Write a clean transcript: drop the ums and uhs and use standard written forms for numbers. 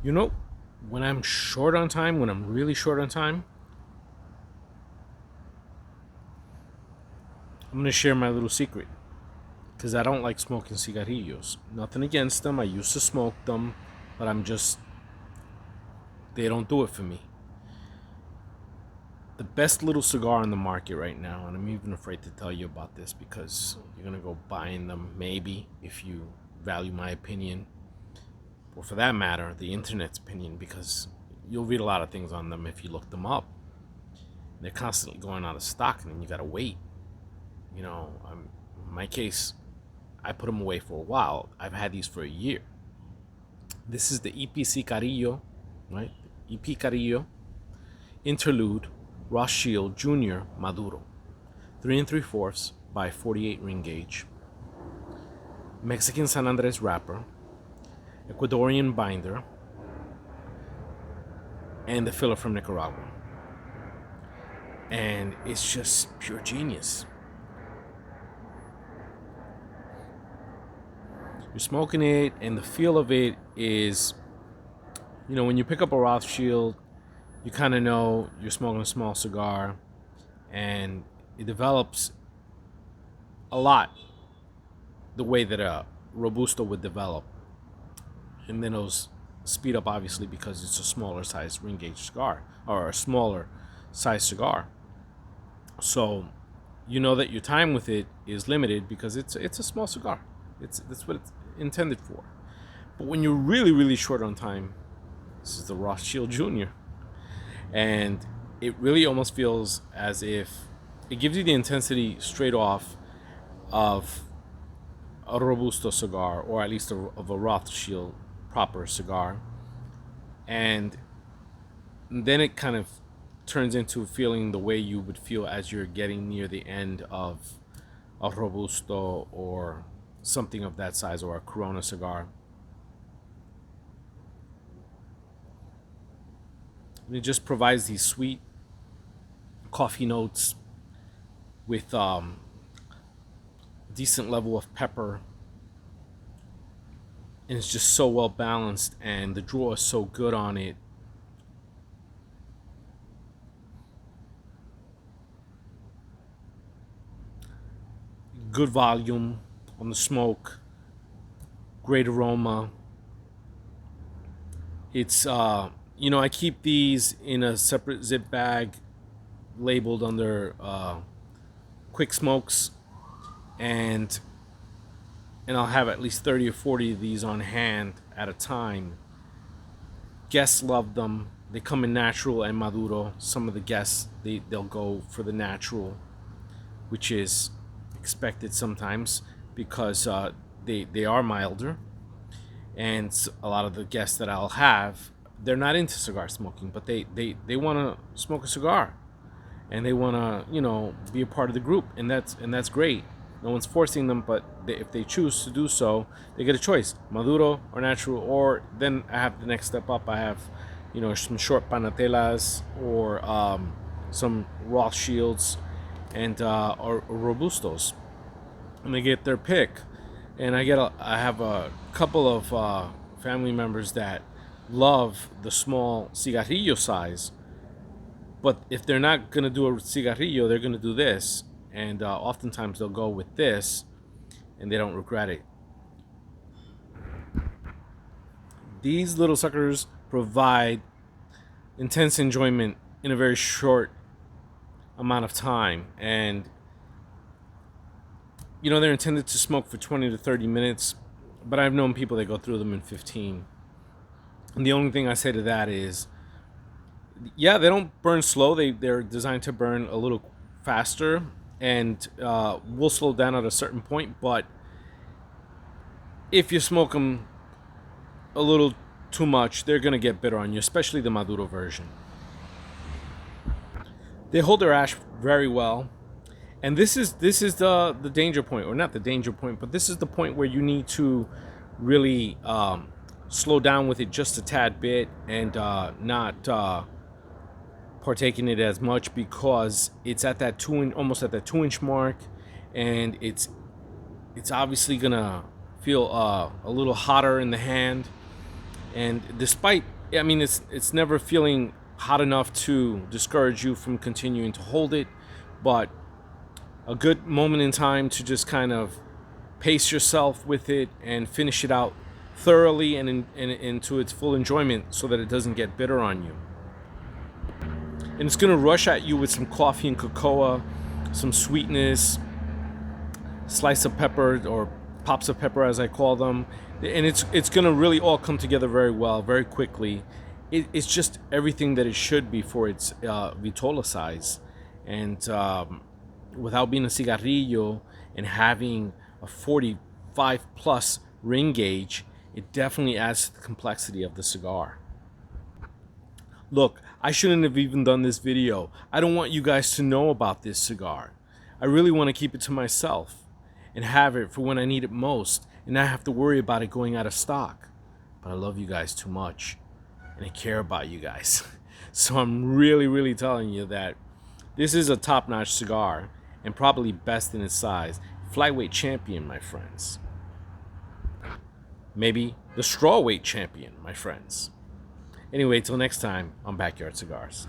You know, when I'm short on time, when I'm really short on time, I'm gonna share my little secret because I don't like smoking cigarillos. Nothing against them. I used to smoke them, but they don't do it for me. The best little cigar on the market right now, and I'm even afraid to tell you about this because you're gonna go buying them maybe if you value my opinion, or for that matter, the internet's opinion, because you'll read a lot of things on them if you look them up. They're constantly going out of stock, and then you gotta wait. In my case, I put them away for a while. I've had these for a year. This is the EPC Carrillo, right? EP Carrillo Interlude Ross Shield Junior Maduro, 3 3/4 by 48 ring gauge, Mexican San Andres wrapper, Ecuadorian binder, and the filler from Nicaragua. And it's just pure genius. You're smoking it, and the feel of it is, when you pick up a Rothschild, you kind of know you're smoking a small cigar, and it develops a lot the way that a Robusto would develop. And then it'll speed up, obviously, because it's a smaller size ring gauge cigar, or a smaller size cigar. So you know that your time with it is limited because it's a small cigar. That's what it's intended for. But when you're really, really short on time, this is the Rothschild Jr. And it really almost feels as if it gives you the intensity straight off of a Robusto cigar, or at least of a Rothschild proper cigar. And then it kind of turns into feeling the way you would feel as you're getting near the end of a Robusto or something of that size, or a Corona cigar. And it just provides these sweet coffee notes with decent level of pepper, and it's just so well balanced, and the draw is so good on it. Good volume on the smoke, great aroma. It's I keep these in a separate zip bag labeled under quick smokes, and I'll have at least 30 or 40 of these on hand at a time. Guests love them. They come in natural and Maduro. Some of the guests, they'll go for the natural, which is expected sometimes because they are milder. And a lot of the guests that I'll have, they're not into cigar smoking, but they want to smoke a cigar, and they want to be a part of the group, and that's great. No one's forcing them, but if they choose to do so, they get a choice: Maduro or natural. Or then I have the next step up. I have some short panatelas, or some Rothschilds, and or Robustos, and they get their pick. And I have a couple of family members that love the small cigarrillo size, but if they're not gonna do a cigarrillo, they're gonna do this, and oftentimes they'll go with this, and they don't regret it. These little suckers provide intense enjoyment in a very short amount of time, and they're intended to smoke for 20 to 30 minutes, but I've known people that go through them in 15. And the only thing I say to that is, yeah, they don't burn slow. They're designed to burn a little faster, and will slow down at a certain point. But if you smoke them a little too much, they're gonna get bitter on you, especially the Maduro version. They hold their ash very well, and this is the danger point, or not the danger point, but this is the point where you need to really slow down with it just a tad bit, and not partake in it as much, because it's at that almost at that 2 inch mark, and it's obviously gonna feel a little hotter in the hand, And despite, I mean, it's never feeling hot enough to discourage you from continuing to hold it, but a good moment in time to just kind of pace yourself with it and finish it out thoroughly and into its full enjoyment so that it doesn't get bitter on you. And it's going to rush at you with some coffee and cocoa, some sweetness, slice of pepper or pops of pepper as I call them, and it's going to really all come together very well, very quickly. It's just everything that it should be for its vitola size, and without being a cigarrillo and having a 45 plus ring gauge, it definitely adds to the complexity of the cigar. Look, I shouldn't have even done this video. I don't want you guys to know about this cigar. I really want to keep it to myself and have it for when I need it most and not have to worry about it going out of stock. But I love you guys too much and I care about you guys. So I'm really telling you that this is a top-notch cigar and probably best in its size. Flyweight champion, my friends. Maybe the strawweight champion, my friends. Anyway, till next time on Backyard Cigars.